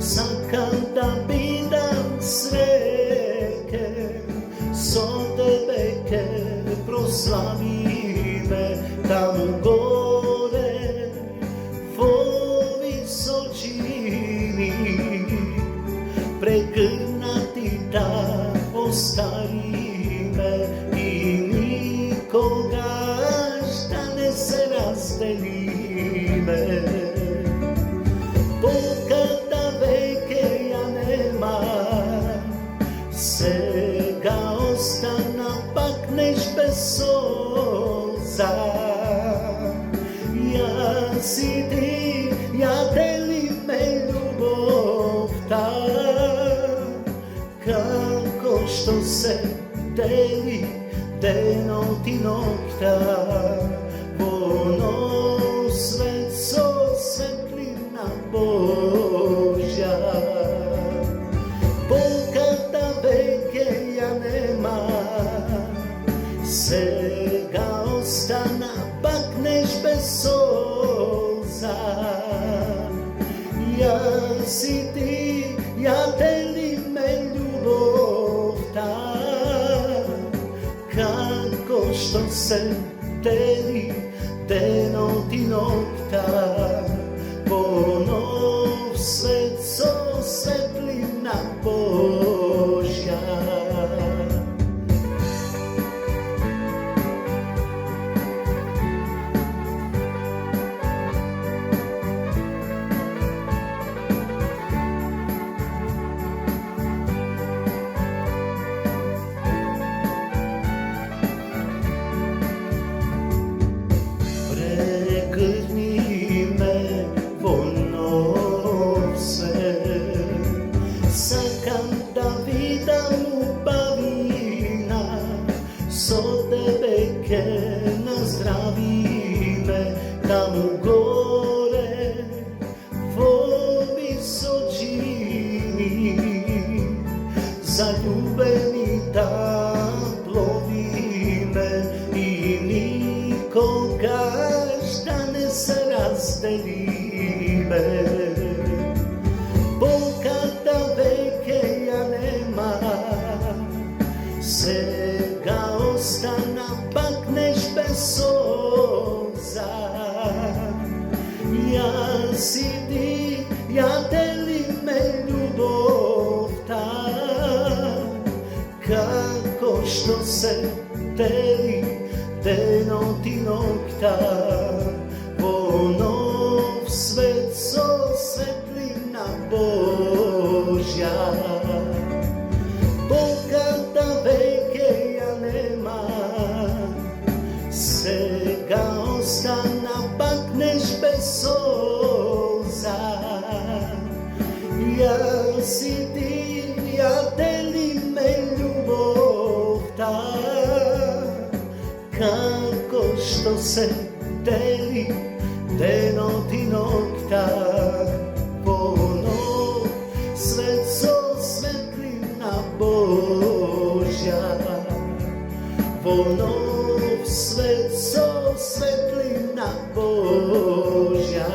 Sakam da bidam sreke, so tebe proslavime tamo gore, vo visočini, pregrnati da ostavime i nikoga šta ne se razdelime. Pokada veke ja nema, sega ostana pak neš bez soza. Ja si ti, ja delim me ljubov ta, kako što se deli denot i nokta, ono svetco svetlina Božja. Pokada veke ja nema, sega ostana pak neš bez soza. Ja si ti, ja delim me ljubov ta, kako što se deli denot i nokta, ponov svetco svetlina Božja. Sakam da vidam ljubavina, so tebe nazdravi me tamo gore, vo visočini, zaljubeni da plovi me i nikoga šta ne se razdeli me. Pokada veke ja nema, sega ostana pak neš bez soza. Ja si ti, ja delim me ljubov ta, kako što se deli denot i nokta, ponov svetco svetlina Božja. Pokada veke ja nema, sega ostana pak neš bez soza. Ja si ti, ja delim me ljubov ta, kako što se deli denot i nokta, ponov svetco svetlina Božja. Ponov svetco svetlina Božja.